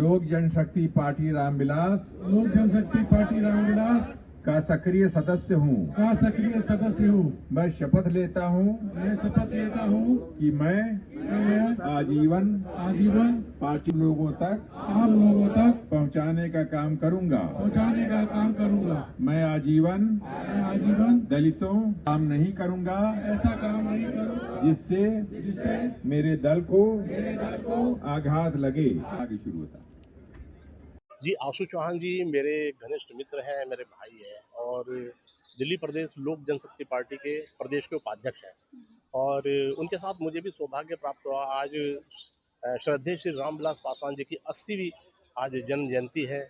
लोक जनशक्ति पार्टी रामविलास का सक्रिय सदस्य हूँ। मैं शपथ लेता हूँ कि मैं आजीवन पार्टी लोगों तक पहुँचाने का काम करूँगा। मैं आजीवन दलितों काम नहीं करूँगा जिससे मेरे दल को आघात लगे। आगे शुरू होता। जी, आशु चौहान जी मेरे घनिष्ठ मित्र हैं, मेरे भाई हैं और दिल्ली प्रदेश लोक जनशक्ति पार्टी के प्रदेश के उपाध्यक्ष हैं और उनके साथ मुझे भी सौभाग्य प्राप्त हुआ। आज श्रद्धेय श्री रामविलास पासवान जी की 80वीं आज जन्म जयंती है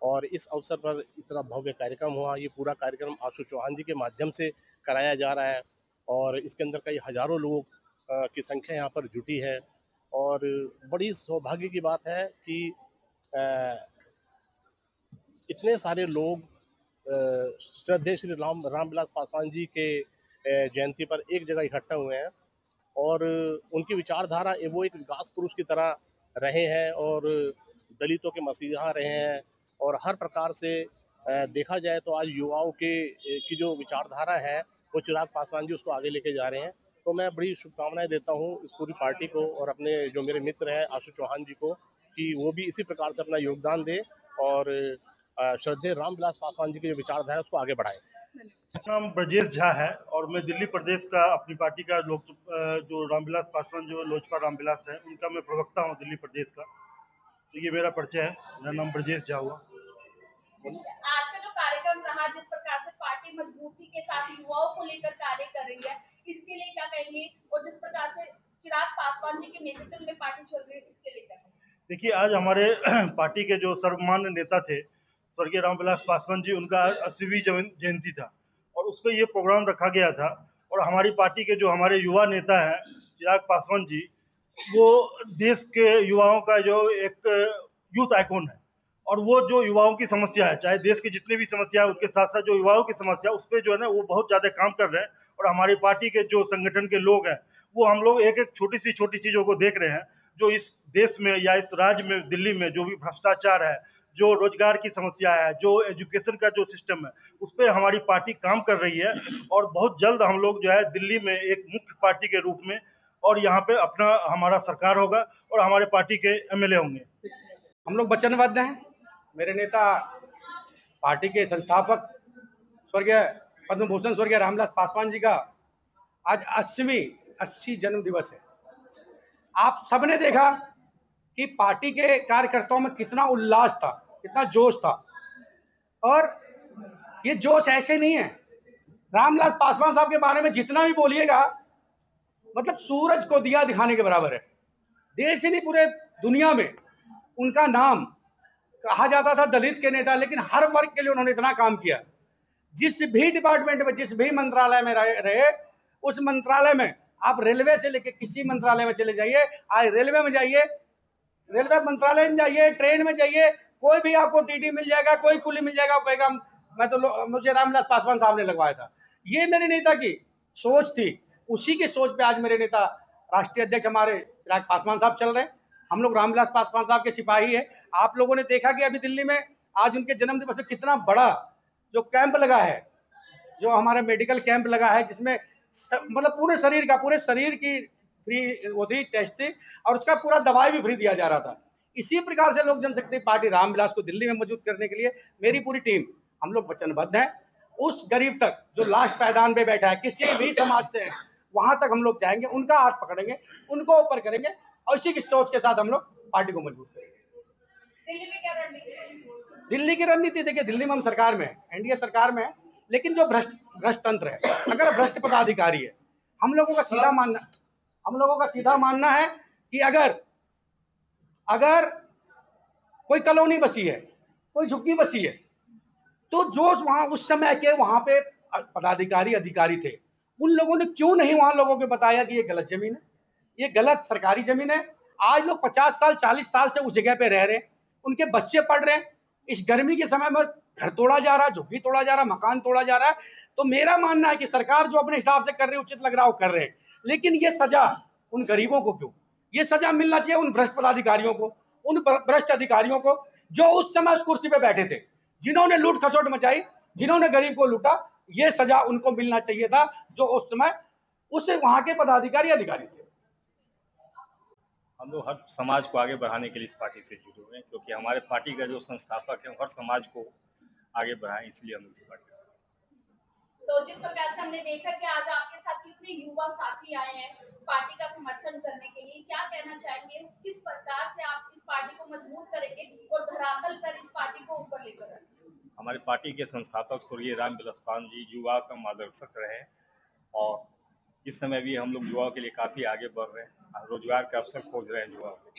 और इस अवसर पर इतना भव्य कार्यक्रम हुआ। ये पूरा कार्यक्रम आशु चौहान जी के माध्यम से कराया जा रहा है और इसके अंदर कई हजारों लोग की संख्या यहाँ पर जुटी है और बड़ी सौभाग्य की बात है कि इतने सारे लोग श्रद्धेय श्री रामविलास पासवान जी के जयंती पर एक जगह इकट्ठा हुए हैं और उनकी विचारधारा वो एक विकास पुरुष की तरह रहे हैं और दलितों के मसीहा रहे हैं और हर प्रकार से देखा जाए तो आज युवाओं की जो विचारधारा है वो चिराग पासवान जी उसको आगे लेके जा रहे हैं। तो मैं बड़ी शुभकामनाएं देता हूँ इस पूरी पार्टी को और अपने जो मेरे मित्र हैं आशु चौहान जी को कि वो भी इसी प्रकार से अपना योगदान दे और श्रद्धेय रामविलास पासवान जी की जो विचारधारा है उसको आगे बढ़ाए। मेरा नाम ब्रजेश झा है और मैं दिल्ली प्रदेश का अपनी पार्टी का जो रामविलास पासवान जो लोजपा रामविलास है उनका मैं प्रवक्ता हूँ दिल्ली प्रदेश का। तो ये मेरा परिचय है। मेरा नाम ब्रजेश झा हुआ। आज का जो कार्यक्रम रहा, जिस प्रकार से पार्टी मजबूती के साथ युवाओं को लेकर कार्य कर रही है, इसके लिए क्या कहेंगे? और जिस प्रकार से चिराग पासवान जी के नेतृत्व में पार्टी चल रही है, इसके लिए क्या कहेंगे? देखिए, आज हमारे पार्टी के जो सर्वमान्य नेता थे स्वर्गीय रामविलास पासवान जी, उनका 80वीं जयंती था और उस पर ये प्रोग्राम रखा गया था और हमारी पार्टी के जो हमारे युवा नेता हैं चिराग पासवान जी, वो देश के युवाओं का जो एक यूथ आइकॉन है और वो जो युवाओं की समस्या है, चाहे देश की जितनी भी समस्या है उसके साथ साथ जो युवाओं की समस्या है उस पर जो है ना वो बहुत ज़्यादा काम कर रहे हैं और हमारी पार्टी के जो संगठन के लोग हैं वो हम लोग एक एक छोटी चीज़ों को देख रहे हैं जो इस देश में या इस राज्य में दिल्ली में जो भी भ्रष्टाचार है, जो रोजगार की समस्या है, जो एजुकेशन का जो सिस्टम है उस पर हमारी पार्टी काम कर रही है और बहुत जल्द हम लोग जो है दिल्ली में एक मुख्य पार्टी के रूप में और यहाँ पे अपना हमारा सरकार होगा और हमारे पार्टी के एमएलए होंगे। हम लोग वचनबद्ध हैं। मेरे नेता पार्टी के संस्थापक स्वर्गीय पद्म भूषण स्वर्गीय रामविलास पासवान जी का आज 80 जन्म दिवस है। आप सबने देखा कि पार्टी के कार्यकर्ताओं में कितना उल्लास था, कितना जोश था और ये जोश ऐसे नहीं है। रामविलास पासवान साहब के बारे में जितना भी बोलिएगा मतलब सूरज को दिया दिखाने के बराबर है। देश ही नहीं पूरे दुनिया में उनका नाम कहा जाता था दलित के नेता, लेकिन हर वर्ग के लिए उन्होंने इतना काम किया। जिस भी डिपार्टमेंट में, जिस भी मंत्रालय में रहे उस मंत्रालय में, आप रेलवे से लेके किसी मंत्रालय में चले जाइए, आज रेलवे में जाइए, रेलवे मंत्रालय में जाइए, ट्रेन में जाइए, कोई भी आपको टीटी मिल जाएगा, कोई कुली मिल जाएगा, वो कहेगा मुझे रामविलास पासवान साहब ने लगवाया था। ये मेरे नेता की सोच थी। उसी की सोच पे आज मेरे नेता राष्ट्रीय अध्यक्ष हमारे चिराग पासवान साहब चल रहे हैं। हम लोग रामविलास पासवान साहब के सिपाही है। आप लोगों ने देखा कि अभी दिल्ली में आज उनके जन्म दिवस में कितना बड़ा जो कैंप लगा है, जो हमारा मेडिकल कैंप लगा है, जिसमें मतलब पूरे शरीर की फ्री वो थी, टेस्ट थी और उसका पूरा दवाई भी फ्री दिया जा रहा था। इसी प्रकार से लोक जनशक्ति पार्टी रामविलास को दिल्ली में मौजूद करने के लिए मेरी पूरी टीम, हम लोग वचनबद्ध हैं। उस गरीब तक जो लास्ट पायदान पे बैठा है, किसी भी समाज से है, वहां तक हम लोग जाएंगे, उनका हाथ पकड़ेंगे, उनको ऊपर करेंगे और इसी की सोच के साथ हम लोग पार्टी को मजबूत करेंगे। दिल्ली में क्या रणनीति है? दिल्ली की रणनीति देखिए, दिल्ली में हम सरकार में है, एनडीए सरकार में है, लेकिन जो भ्रष्ट तंत्र है, अगर भ्रष्ट पदाधिकारी है, हम लोगों का सीधा मानना है कि अगर कोई कॉलोनी बसी है, कोई झुग्गी बसी है, तो जो वहां उस समय के वहां पे अधिकारी थे, उन लोगों ने क्यों नहीं वहां लोगों को बताया कि ये गलत जमीन है, ये गलत सरकारी जमीन है। आज लोग 50 साल 40 साल से उस जगह पे रह रहे हैं, उनके बच्चे पढ़ रहे हैं। इस गर्मी के समय में घर तोड़ा जा रहा है, झुग्गी तोड़ा जा रहा है, मकान तोड़ा जा रहा है। तो मेरा मानना है कि सरकार जो अपने हिसाब से कर रही है, उचित लग रहा है वो कर रहे हैं, लेकिन ये सजा उन गरीबों को क्यों? ये सजा मिलना चाहिए उन भ्रष्ट पदाधिकारियों को, उन भ्रष्ट अधिकारियों को जो उस समय उस कुर्सी पे बैठे थे, जिन्होंने लूट खसोट मचाई, जिन्होंने गरीब को लूटा, ये सजा उनको मिलना चाहिए था जो उस समय उस वहां के पदाधिकारी अधिकारी थे। हम लोग हर समाज को आगे बढ़ाने के लिए इस पार्टी से जुड़े हुए हैं, क्योंकि हमारे पार्टी का जो संस्थापक है हर समाज को आगे बढ़ाएं, इसलिए हम इस पार्टी से। तो जिस प्रकार से हमने देखा कि आज आपके साथ कितने युवा साथी आए हैं पार्टी का समर्थन करने के लिए, क्या कहना चाहेंगे, किस प्रकार से आप इस पार्टी को मजबूत करेंगे और धरातल पर इस पार्टी को ऊपर लेकर आएंगे? हमारी पार्टी के संस्थापक स्वर्गीय रामविलास पासवान जी युवा का मार्गदर्शक रहे और इस समय भी हम लोग युवाओं के लिए काफी आगे बढ़ रहे हैं, रोजगार के अवसर खोज रहे हैं युवाओं को।